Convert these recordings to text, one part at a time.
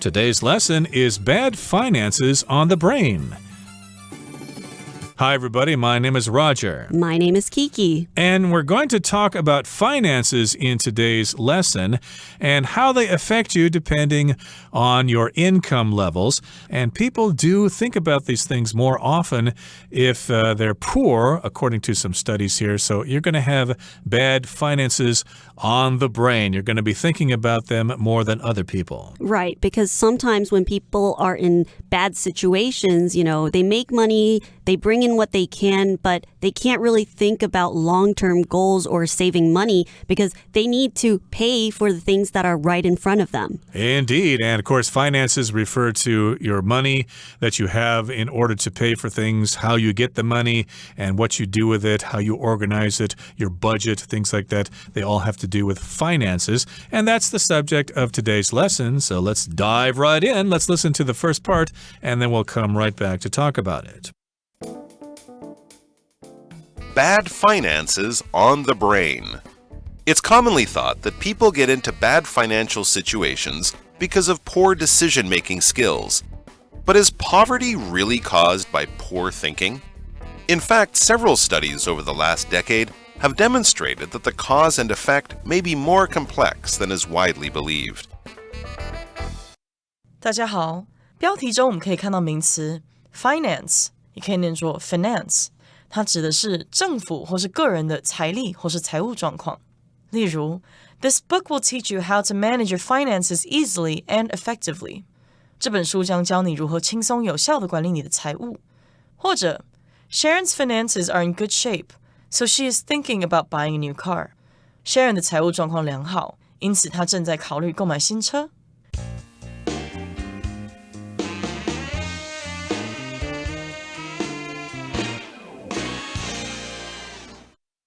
Today's lesson is Bad Finances on the Brain. Hi, everybody. My name is Roger. My name is Kiki. And we're going to talk about finances in today's lesson and how they affect you depending on your income levels. And people do think about these things more often if they're poor, according to some studies here. So you're going to have bad finances on the brain. You're going to be thinking about them more than other people. Right, because sometimes when people are in bad situations, they make money, they bring in what they can, but they can't really think about long-term goals or saving money because they need to pay for the things that are right in front of them. Indeed. And of course, finances refer to your money that you have in order to pay for things, how you get the money and what you do with it, how you organize it, your budget, things like that. They all have to do with finances. And that's the subject of today's lesson. So let's dive right in. Let's listen to the first part, and then we'll come right back to talk about it. Bad finances on the brain. It's commonly thought that people get into bad financial situations because of poor decision-making skills. But is poverty really caused by poor thinking? In fact, several studies over the last decade have demonstrated that the cause and effect may be more complex than is widely believed. 大家好，标题中我们可以看到名词 finance， 也可以念作 finance， 它指的是政府或是个人的财力或是财务状况。例如 This book will teach you how to manage your finances easily and effectively. 这本书将教你如何轻松有效地管理你的财务。或者 Sharon's finances are in good shape, so she is thinking about buying a new car. Sharon 的财务状况良好，因此她正在考虑购买新车。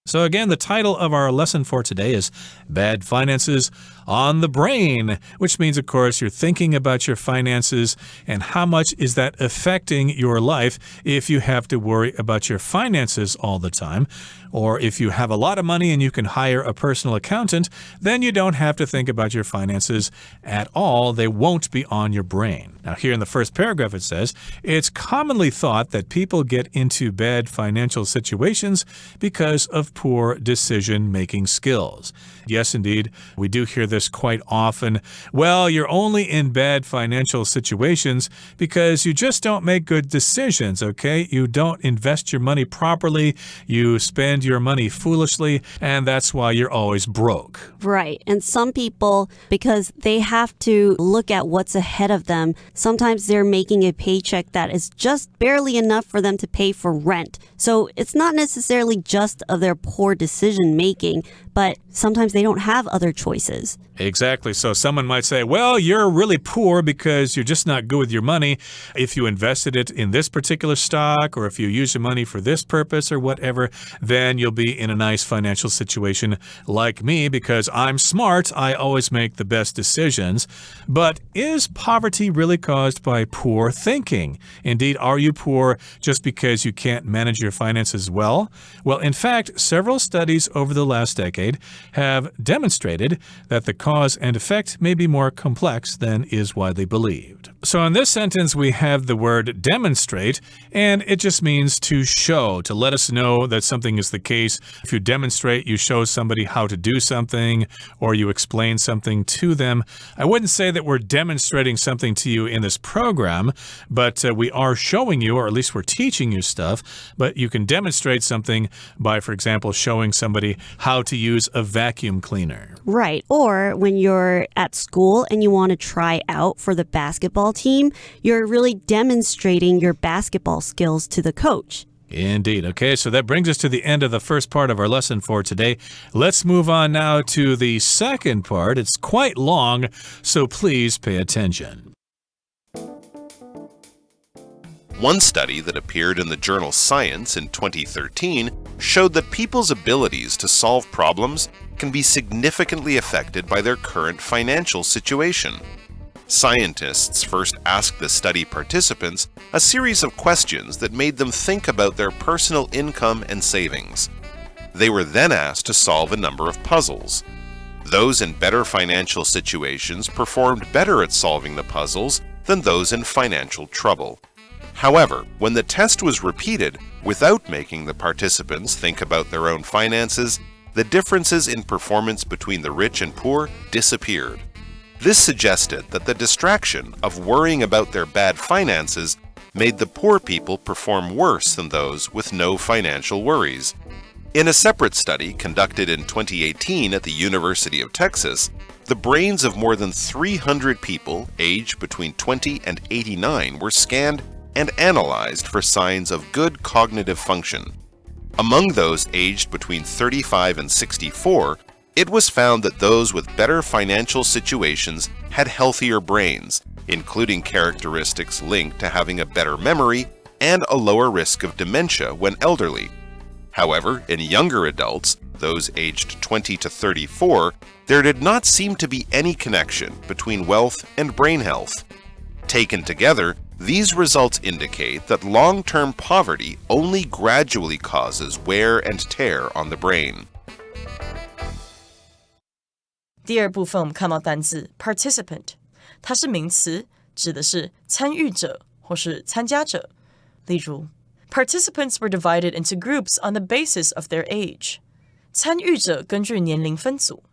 So again, the title of our lesson for today is Bad Finances on the Brain, which means, of course, you're thinking about your finances and how much is that affecting your life if you have to worry about your finances all the time. Or if you have a lot of money and you can hire a personal accountant, then you don't have to think about your finances at all. They won't be on your brain. Now, here in the first paragraph, it says, it's commonly thought that people get into bad financial situations because of poor decision-making skills. Yes, indeed, we do hear this quite often. Well, you're only in bad financial situations because you just don't make good decisions, okay? You don't invest your money properly, you spend your money foolishly, and that's why you're always broke. Right. And some people, because they have to look at what's ahead of them, sometimes they're making a paycheck that is just barely enough for them to pay for rent. So it's not necessarily just of their poor decision making, but sometimes they don't have other choices. Exactly. So someone might say, well, you're really poor because you're just not good with your money. If you invested it in this particular stock or if you use your money for this purpose or whatever, then you'll be in a nice financial situation like me because I'm smart. I always make the best decisions. But is poverty really caused by poor thinking? Indeed, are you poor just because you can't manage your finances well? Well, in fact, several studies over the last decade have demonstrated that the cause and effect may be more complex than is widely believed. So in this sentence, we have the word demonstrate, and it just means to show, to let us know that something is the case. If you demonstrate, you show somebody how to do something, or you explain something to them. I wouldn't say that we're demonstrating something to you in this program, but we are showing you, or at least we're teaching you stuff, but you can demonstrate something by, for example, showing somebody how to use a vacuum cleaner. Right. Or when you're at school and you want to try out for the basketball team, you're really demonstrating your basketball skills to the coach. Indeed. Okay, so that brings us to the end of the first part of our lesson for today. Let's move on now to the second part. It's quite long, so please pay attention. One study that appeared in the journal Science in 2013 showed that people's abilities to solve problems can be significantly affected by their current financial situation. Scientists first asked the study participants a series of questions that made them think about their personal income and savings. They were then asked to solve a number of puzzles. Those in better financial situations performed better at solving the puzzles than those in financial trouble. However, when the test was repeated without making the participants think about their own finances, the differences in performance between the rich and poor disappeared. This suggested that the distraction of worrying about their bad finances made the poor people perform worse than those with no financial worries. In a separate study conducted in 2018 at the University of Texas, the brains of more than 300 people aged between 20 and 89 were scanned and analyzed for signs of good cognitive function. Among those aged between 35 and 64, it was found that those with better financial situations had healthier brains, including characteristics linked to having a better memory and a lower risk of dementia when elderly. However, in younger adults, those aged 20 to 34, there did not seem to be any connection between wealth and brain health. Taken together, these results indicate that long-term poverty only gradually causes wear and tear on the brain. 第二部分我们看到单字 participant， 它是名词，指的是参与者或是参加者。例如Participants were divided into groups on the basis of their age. 参与者根据年龄分组，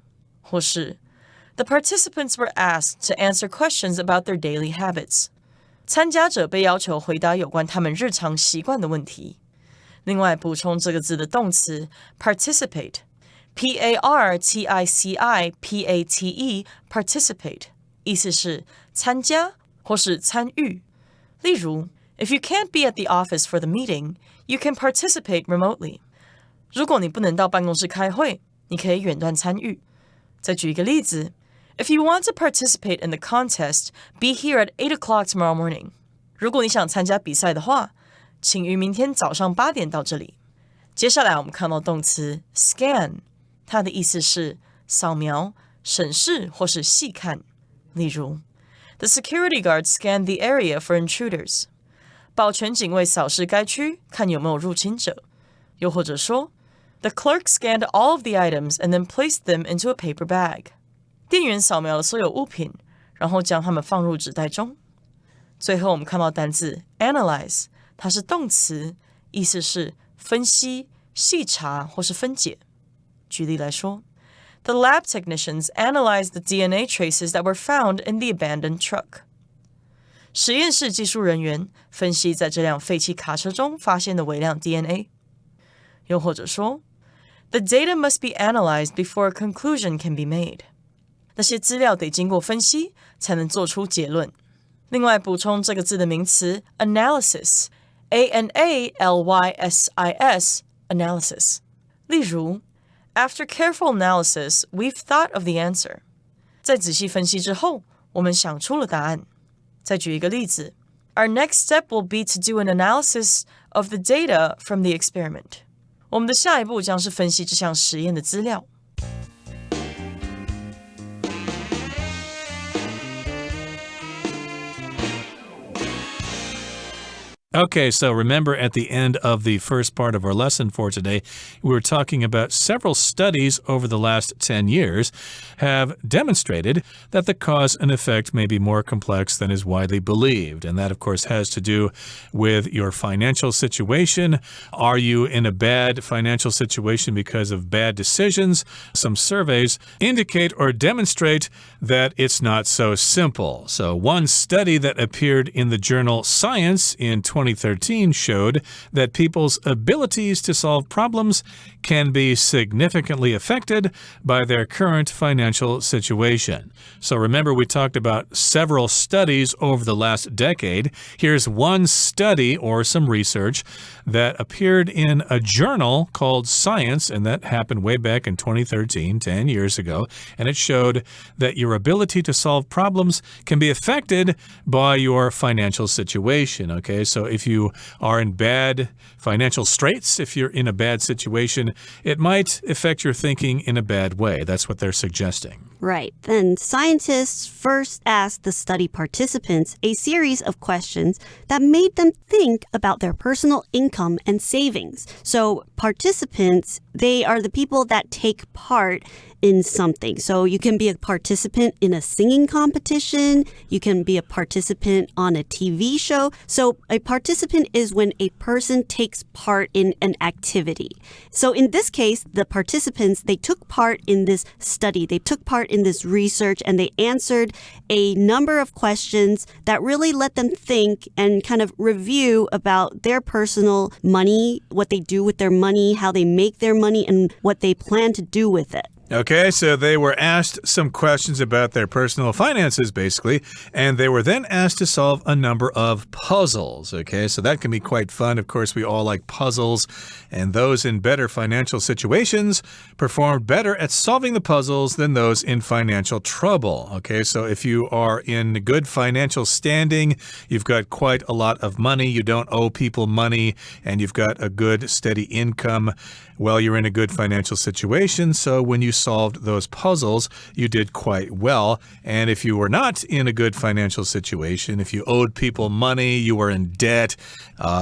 或是 The participants were asked to answer questions about their daily habits. 参加者被要求回答有关他们日常习惯的问题。另外，补充这个字的动词 participate, P-A-R-T-I-C-I-P-A-T-E, participate, 意思是参加或是参与。例如If you can't be at the office for the meeting, you can participate remotely. 如果你不能到办公室开会，你可以远端参与。再举一个例子 If you want to participate in the contest, be here at 8 o'clock tomorrow morning. 如果你想参加比赛的话，请于明天早上8点到这里。接下来我们看到动词 scan， 它的意思是扫描、审视或是细看。例如 The security guard scanned the area for intruders. 保全警卫扫视该区，看有没有入侵者。又或者说 The clerk scanned all of the items and then placed them into a paper bag. 店员扫描了所有物品，然后将它们放入纸袋中。最后我们看到单字 analyze， 它是动词，意思是分析、细查或是分解。举例来说 The lab technicians analyzed the DNA traces that were found in the abandoned truck. 实验室技术人员分析在这辆废弃卡车中发现的微量 DNA。 又或者说 The data must be analyzed before a conclusion can be made. 那些资料得经过分析才能做出结论。另外补充这个字的名词 analysis, A-N-A-L-Y-S-I-S, analysis. 例如 After careful analysis, we've thought of the answer. 在仔细分析之后，我们想出了答案。再举一个例子 Our next step will be to do an analysis of the data from the experiment. 我们的下一步将是分析这项实验的资料。Okay, so remember at the end of the first part of our lesson for today, we were talking about several studies over the last 10 years have demonstrated that the cause and effect may be more complex than is widely believed. And that, of course, has to do with your financial situation. Are you in a bad financial situation because of bad decisions? Some surveys indicate or demonstrate that it's not so simple. So one study that appeared in the journal Science in 2013 showed that people's abilities to solve problems can be significantly affected by their current financial situation. So remember, we talked about several studies over the last decade. Here's one study or some research that appeared in a journal called Science, and that happened way back in 2013, 10 years ago. And it showed that your ability to solve problems can be affected by your financial situation. Okay, so if you are in bad financial straits, if you're in a bad situation, it might affect your thinking in a bad way. That's what they're suggesting. Right. Then scientists first asked the study participants a series of questions that made them think about their personal income and savings. So participants, they are the people that take part in something. So you can be a participant in a singing competition. You can be a participant on a TV show. So a participant is when a person takes part in an activity. So in this case, the participants, they took part in this study. They took part in this research and they answered a number of questions that really let them think and kind of review about their personal money, what they do with their money, how they make their money, and what they plan to do with it. Okay, so they were asked some questions about their personal finances, basically, and they were then asked to solve a number of puzzles. Okay, so that can be quite fun. Of course, we all like puzzles, and those in better financial situations performed better at solving the puzzles than those in financial trouble. Okay, so if you are in good financial standing, you've got quite a lot of money, you don't owe people money, and you've got a good, steady income, well, you're in a good financial situation, so when you solved those puzzles, you did quite well. And if you were not in a good financial situation, if you owed people money, you were in debt,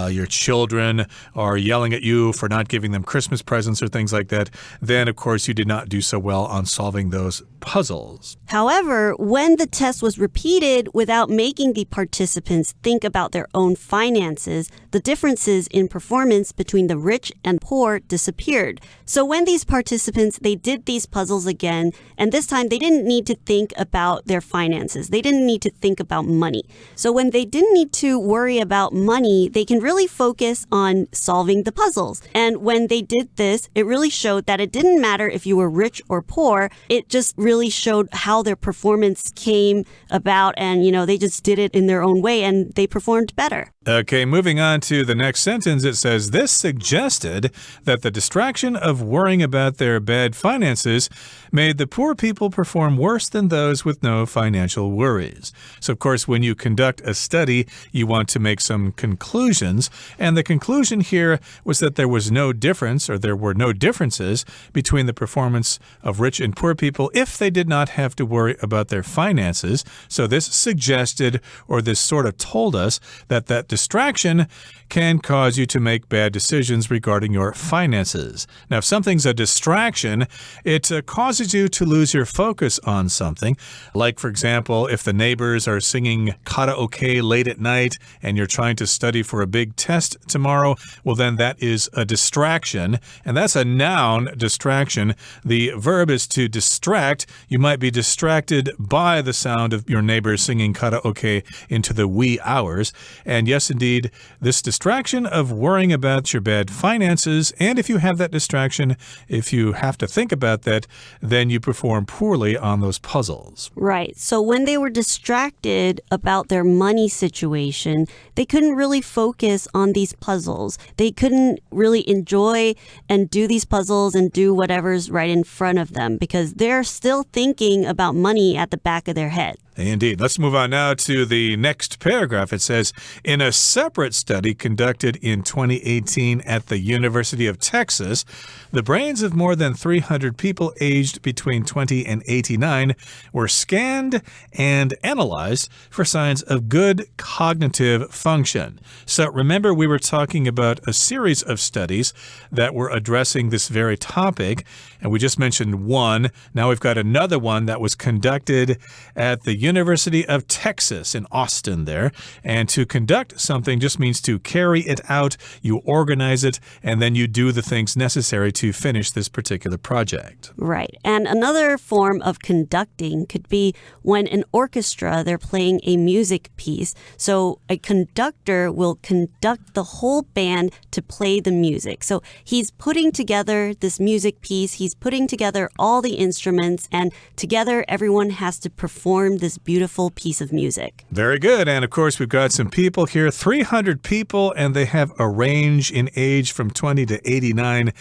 your children are yelling at you for not giving them Christmas presents or things like that, then, of course, you did not do so well on solving those puzzles. However, when the test was repeated without making the participants think about their own finances, the differences in performance between the rich and poor disappeared. So when these participants, they did these puzzles again, and this time they didn't need to think about their finances. They didn't need to think about money. So when they didn't need to worry about money, they can really focus on solving the puzzles. And when they did this, it really showed that it didn't matter if you were rich or poor. It just really showed how their performance came about, and, they just did it in their own way, and they performed better. Okay, moving on to the next sentence, it says, this suggested that the distraction of worrying about their bad finances made the poor people perform worse than those with no financial worries. So, of course, when you conduct a study, you want to make some conclusions, and the conclusion here was that there was no difference, or there were no differences between the performance of rich and poor people if they did not have to worry about their finances. So this suggested, or this sort of told us, that distraction can cause you to make bad decisions regarding your finances. Now, if something's a distraction, it causes you to lose your focus on something. Like, for example, if the neighbors are singing karaoke late at night and you're trying to study for a big test tomorrow, well, then that is a distraction. And that's a noun, distraction. The verb is to distract. You might be distracted by the sound of your neighbors singing karaoke into the wee hours. And yes, indeed, this distraction of worrying about your bad finances, and if you have that distraction, if you have to think about that, then you perform poorly on those puzzles. Right. So when they were distracted about their money situation, they couldn't really focus on these puzzles. They couldn't really enjoy and do these puzzles and do whatever's right in front of them because they're still thinking about money at the back of their head. Indeed. Let's move on now to the next paragraph. It says, in a separate study conducted in 2018 at the University of Texas, the brains of more than 300 people aged between 20 and 89 were scanned and analyzed for signs of good cognitive function. So remember, we were talking about a series of studies that were addressing this very topic, and we just mentioned one. Now we've got another one that was conducted at the University of Texas in Austin there. And to conduct something just means to carry it out, you organize it, and then you do the things necessary to finish this particular project. Right. And another form of conducting could be when an orchestra, they're playing a music piece. So a conductor will conduct the whole band to play the music. So he's putting together this music piece, he's putting together all the instruments, and together everyone has to perform this beautiful piece of music. Very good. And of course, we've got some people here, 300 people, and they have a range in age from 20 to 89.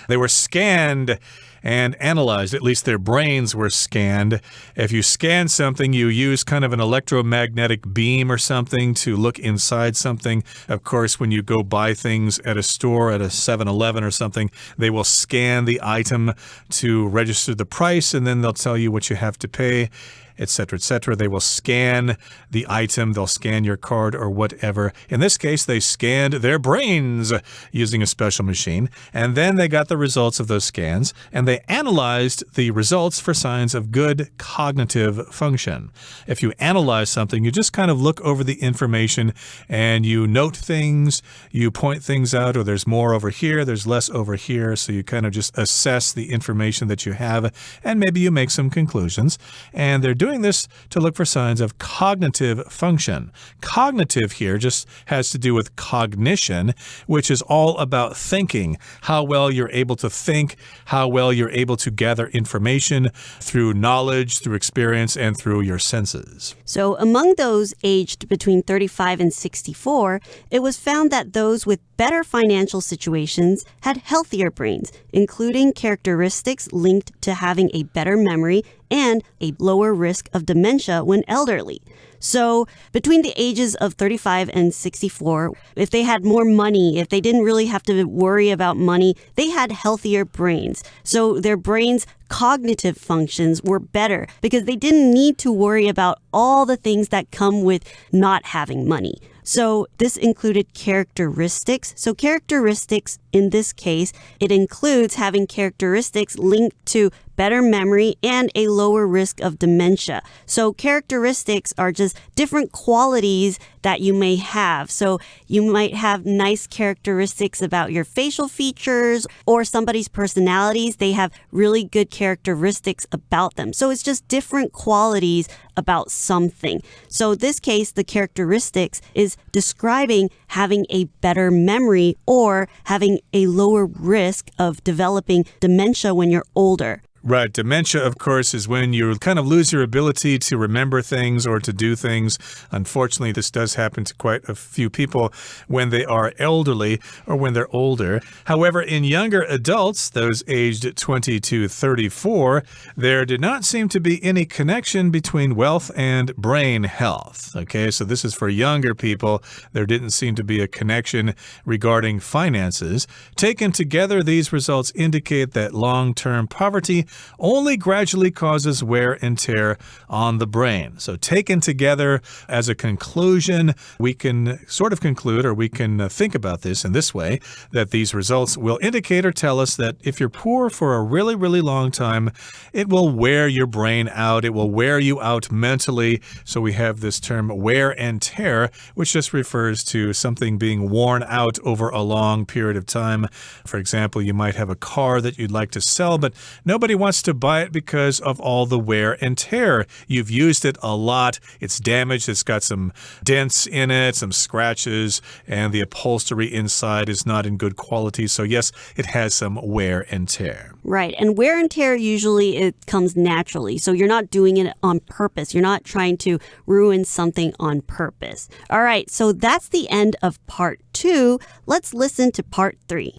They were scanned and analyzed. At least their brains were scanned. If you scan something, you use kind of an electromagnetic beam or something to look inside something. Of course, when you go buy things at a store, at a 7-Eleven or something, they will scan the item to register the price, and then they'll tell you what you have to pay, etc., etc. They will scan the item. They'll scan your card or whatever. In this case, they scanned their brains using a special machine, and then they got the results of those scans, and they analyzed the results for signs of good cognitive function. If you analyze something, you just kind of look over the information and you note things, you point things out, or there's more over here, there's less over here, so you kind of just assess the information that you have, and maybe you make some conclusions. And they're doing this to look for signs of cognitive function. Cognitive here just has to do with cognition, which is all about thinking, how well you're able to think, how well you're able to gather information through knowledge, through experience, and through your senses. So among those aged between 35 and 64, it was found that those with better financial situations had healthier brains, including characteristics linked to having a better memory and a lower risk of dementia when elderly. So between the ages of 35 and 64, if they had more money, if they didn't really have to worry about money, they had healthier brains. So their brains' cognitive functions were better because they didn't need to worry about all the things that come with not having money. So this included characteristics. So characteristics, in this case, it includes having characteristics linked to better memory and a lower risk of dementia. So characteristics are just different qualities that you may have. So you might have nice characteristics about your facial features or somebody's personalities. They have really good characteristics about them. So it's just different qualities about something. So in this case, the characteristics is describing having a better memory or having a lower risk of developing dementia when you're older. Right. Dementia, of course, is when you kind of lose your ability to remember things or to do things. Unfortunately, this does happen to quite a few people when they are elderly or when they're older. However, in younger adults, those aged 20 to 34, there did not seem to be any connection between wealth and brain health. Okay, so this is for younger people. There didn't seem to be a connection regarding finances. Taken together, these results indicate that long-term poverty only gradually causes wear and tear on the brain. So taken together as a conclusion, we can sort of conclude, or we can think about this in this way, that these results will indicate or tell us that if you're poor for a really, really long time, it will wear your brain out. It will wear you out mentally. So we have this term wear and tear, which just refers to something being worn out over a long period of time. For example, you might have a car that you'd like to sell, but nobody wants to buy it because of all the wear and tear. You've used it a lot. It's damaged. It's got some dents in it, some scratches, and the upholstery inside is not in good quality. So yes, it has some wear and tear. Right. And wear and tear, usually it comes naturally. So you're not doing it on purpose. You're not trying to ruin something on purpose. All right. So that's the end of part 2. Let's listen to part 3.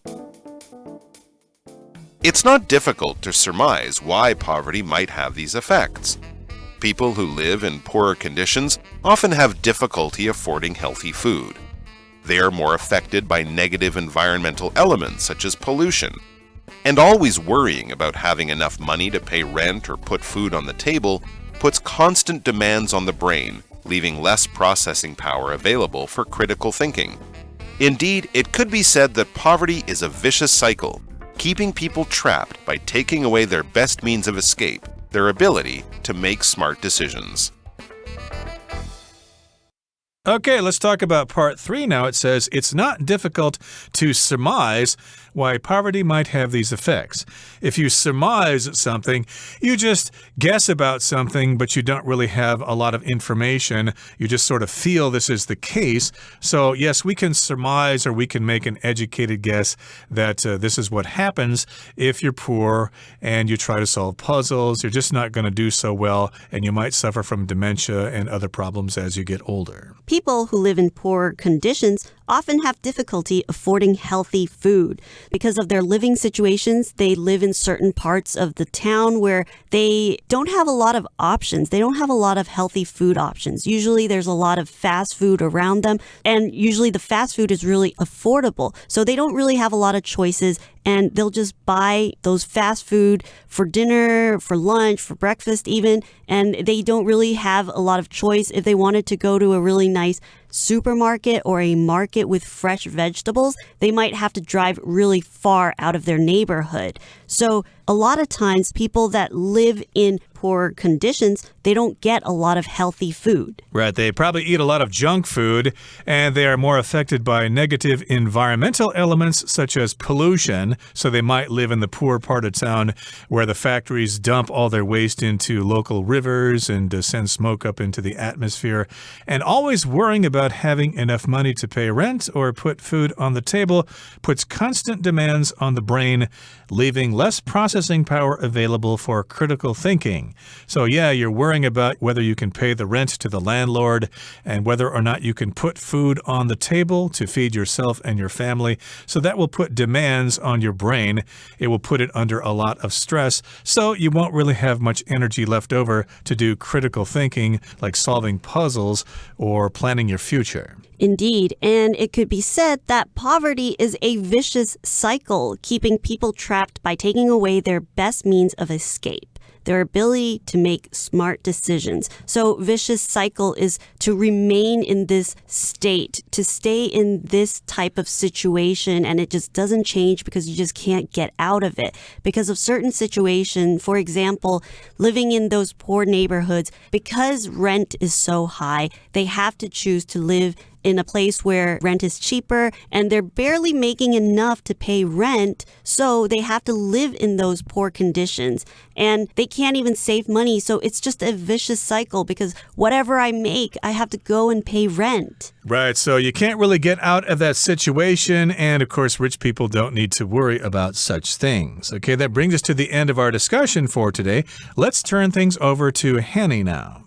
It's not difficult to surmise why poverty might have these effects. People who live in poorer conditions often have difficulty affording healthy food. They are more affected by negative environmental elements such as pollution. And always worrying about having enough money to pay rent or put food on the table puts constant demands on the brain, leaving less processing power available for critical thinking. Indeed, it could be said that poverty is a vicious cycle, keeping people trapped by taking away their best means of escape, their ability to make smart decisions. Okay, let's talk about part 3 now. It says, it's not difficult to surmise why poverty might have these effects. If you surmise something, you just guess about something, but you don't really have a lot of information. You just sort of feel this is the case. So yes, we can surmise, or we can make an educated guess that this is what happens if you're poor and you try to solve puzzles. You're just not going to do so well, and you might suffer from dementia and other problems as you get older. People who live in poor conditions often have difficulty affording healthy food. because of their living situations, they live in certain parts of the town where they don't have a lot of options. They don't have a lot of healthy food options. Usually there's a lot of fast food around them, and usually the fast food is really affordable. So they don't really have a lot of choices, and they'll just buy those fast food for dinner, for lunch, for breakfast even, and they don't really have a lot of choice. If they wanted to go to a really nice supermarket or a market with fresh vegetables, they might have to drive really far out of their neighborhood. So a lot of times people that live in poor conditions, they don't get a lot of healthy food. Right, they probably eat a lot of junk food, and they are more affected by negative environmental elements such as pollution. So they might live in the poor part of town where the factories dump all their waste into local rivers and send smoke up into the atmosphere. And always worrying about having enough money to pay rent or put food on the table puts constant demands on the brain, leaving less processing power available for critical thinking. So yeah, you're worrying about whether you can pay the rent to the landlord and whether or not you can put food on the table to feed yourself and your family. So that will put demands on your brain. It will put it under a lot of stress. So you won't really have much energy left over to do critical thinking like solving puzzles or planning your future. Indeed, and it could be said that poverty is a vicious cycle, keeping people trapped by taking away their best means of escape, their ability to make smart decisions. So vicious cycle is to remain in this state, to stay in this type of situation, and it just doesn't change because you just can't get out of it. Because of certain situation, for example, living in those poor neighborhoods, because rent is so high, they have to choose to live in a place where rent is cheaper and they're barely making enough to pay rent, so they have to live in those poor conditions and they can't even save money. So it's just a vicious cycle because whatever I make, I have to go and pay rent. Right, so you can't really get out of that situation, and of course rich people don't need to worry about such things. Okay, that brings us to the end of our discussion for today. Let's turn things over to Hanny now.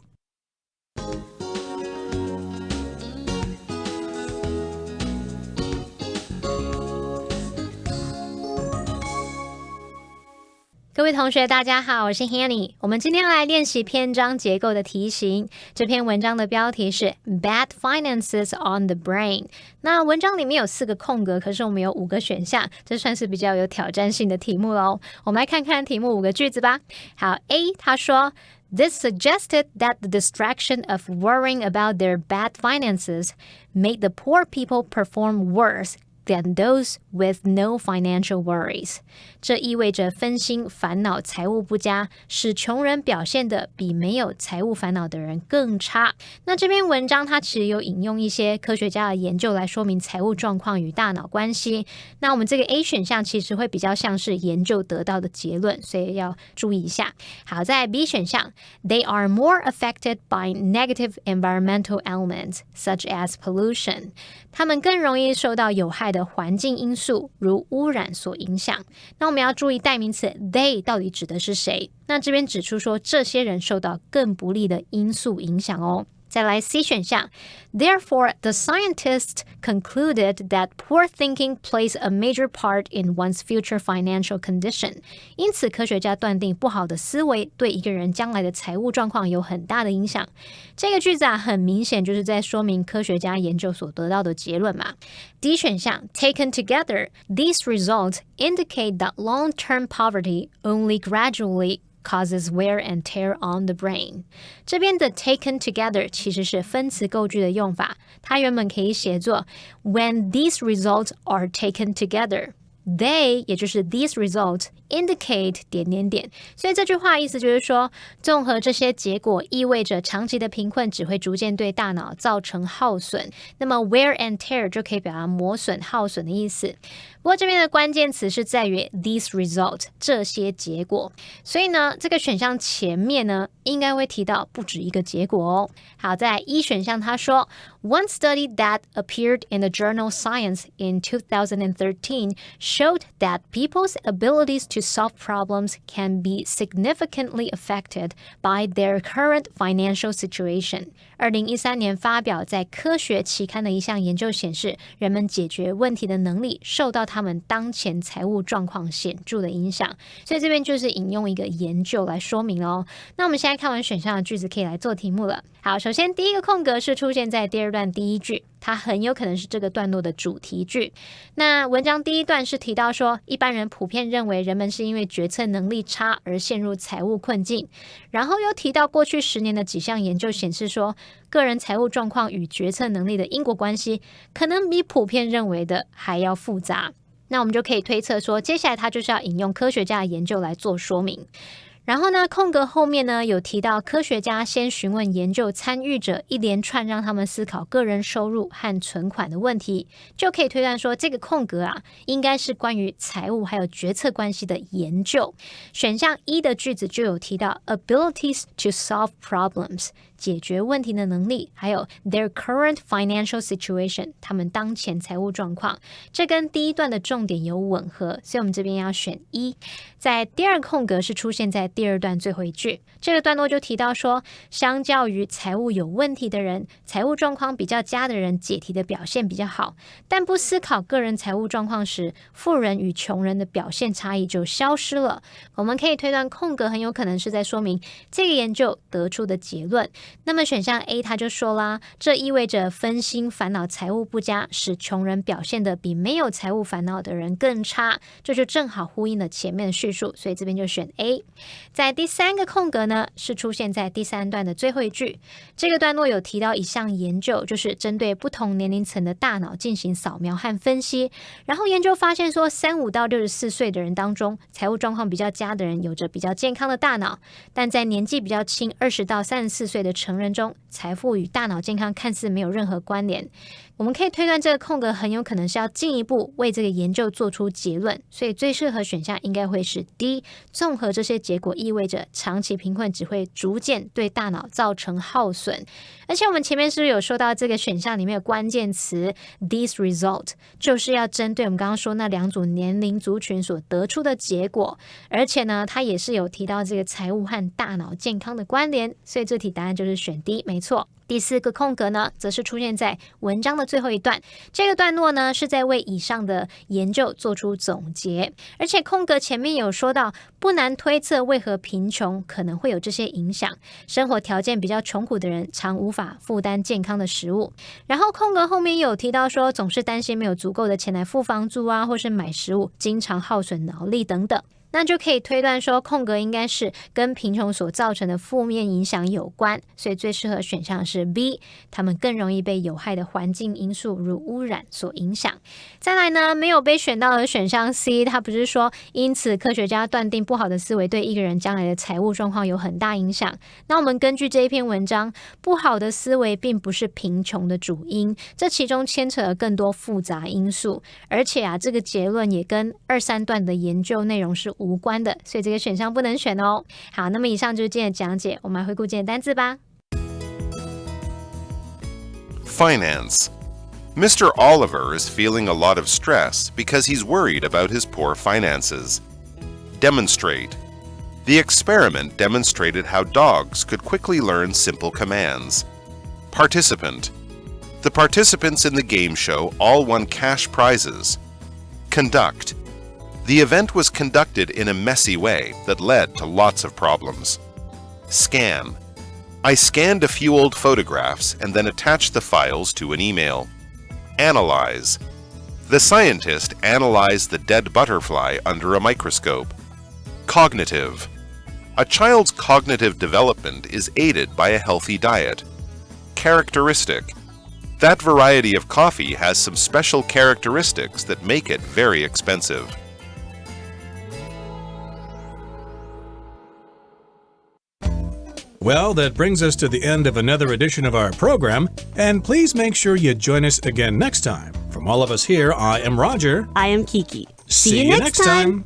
各位同学大家好，我是 Hanny。 我们今天来练习篇章结构的题型。这篇文章的标题是 Bad Finances on the Brain。 那文章里面有4个空格，可是我们有5个选项，这算是比较有挑战性的题目咯。我们来看看题目5个句子吧。好， A 他说This suggested that the distraction of worrying about their bad finances made the poor people perform worse than those with no financial worries. 这意味着分心烦恼财务不佳，使穷人表现得比没有财务烦恼的人更差。那这篇文章它其实有引用一些科学家的研究来说明财务状况与大脑关系。那我们这个 A 选项其实会比较像是研究得到的结论，所以要注意一下。好，在 B 选项 They are more affected by negative environmental elements such as pollution. 他们更容易受到有害的环境因素如污染所影响。那我们要注意代名词 they 到底指的是谁？那这边指出说这些人受到更不利的因素影响哦。再来 C 选项 Therefore, the scientists concluded that poor thinking plays a major part in one's future financial condition. 因此科学家断定不好的思维对一个人将来的财务状况有很大的影响。这个句子很明显就是在说明科学家研究所得到的结论嘛。D 选项 Taken together, these results indicate that long-term poverty only gradually causes wear and tear on the brain. 这边的 taken together 其实是分词构句的用法，它原本可以写作 When these results are taken together, they 也就是 these results indicate 点点点，所以这句话意思就是说，综合这些结果意味着长期的贫困只会逐渐对大脑造成耗损。那么 wear and tear 就可以表达磨损、耗损的意思。不过这边的关键词是在于 these results 这些结果，所以呢，这个选项前面呢应该会提到不止一个结果哦。好，在 E 选项他说 One study that appeared in the journal Science in 2013 showed that people's abilities to to solve problems can be significantly affected by their current financial situation. 2013年发表在科学期刊的一项研究显示，人们解决问题的能力受到他们当前财务状况显著的影响。所以这边就是引用一个研究来说明哦。那我们现在看完选项的句子，可以来做题目了。好，首先第一个空格是出现在第二段第一句，它很有可能是这个段落的主题句。那文章第一段是提到说，一般人普遍认为人们是因为决策能力差而陷入财务困境，然后又提到过去10年的几项研究显示说，个人财务状况与决策能力的因果关系可能比普遍认为的还要复杂。那我们就可以推测说，接下来他就是要引用科学家的研究来做说明。然后呢，空格后面呢有提到科学家先询问研究参与者一连串让他们思考个人收入和存款的问题，就可以推断说这个空格啊应该是关于财务还有决策关系的研究。选项一的句子就有提到 abilities to solve problems 解决问题的能力，还有 their current financial situation 他们当前财务状况，这跟第一段的重点有吻合，所以我们这边要选一。在第二空格是出现在第二段最后一句，这个段落就提到说，相较于财务有问题的人，财务状况比较佳的人解题的表现比较好，但不思考个人财务状况时，富人与穷人的表现差异就消失了。我们可以推断空格很有可能是在说明这个研究得出的结论。那么选项 A 他就说啦，这意味着分心烦恼财务不佳，使穷人表现得比没有财务烦恼的人更差，这就正好呼应了前面的叙述，所以这边就选 A。 在第三个空格呢，是出现在第三段的最后一句，这个段落有提到一项研究，就是针对不同年龄层的大脑进行扫描和分析，然后研究发现说35到64岁的人当中，财务状况比较佳的人有着比较健康的大脑，但在年纪比较轻20到34岁的成人中，财富与大脑健康看似没有任何关联。我们可以推断这个空格很有可能是要进一步为这个研究做出结论，所以最适合选项应该会是 D。 综合这些结果意味着长期贫困只会逐渐对大脑造成耗损。而且我们前面是不是有说到这个选项里面的关键词 These result 就是要针对我们刚刚说那两组年龄族群所得出的结果，而且呢它也是有提到这个财务和大脑健康的关联，所以这题答案就是选 D 没错。第四个空格呢，则是出现在文章的最后一段，这个段落呢是在为以上的研究做出总结，而且空格前面有说到，不难推测为何贫穷可能会有这些影响，生活条件比较穷苦的人常无法负担健康的食物，然后空格后面有提到说，总是担心没有足够的钱来付房租啊，或是买食物，经常耗损脑力等等。那就可以推断说，空格应该是跟贫穷所造成的负面影响有关，所以最适合选项是 B， 他们更容易被有害的环境因素如污染所影响。再来呢，没有被选到的选项 C， 它不是说因此科学家断定不好的思维对一个人将来的财务状况有很大影响。那我们根据这一篇文章，不好的思维并不是贫穷的主因，这其中牵扯了更多复杂因素，而且啊，这个结论也跟2、3段的研究内容是无关的，所以这个选项不能选哦。好，那么以上就是今天的讲解，我们来回顾今天的单字吧。Finance. Mr. Oliver is feeling a lot of stress because he's worried about his poor finances. Demonstrate. The experiment demonstrated how dogs could quickly learn simple commands. Participant. The participants in the game show all won cash prizes. Conduct. The event was conducted in a messy way that led to lots of problems. Scan. I scanned a few old photographs and then attached the files to an email. Analyze. The scientist analyzed the dead butterfly under a microscope. Cognitive. A child's cognitive development is aided by a healthy diet. Characteristic. That variety of coffee has some special characteristics that make it very expensive. Well, that brings us to the end of another edition of our program, and please make sure you join us again next time. From all of us here, I am Roger. I am Kiki. See you next time.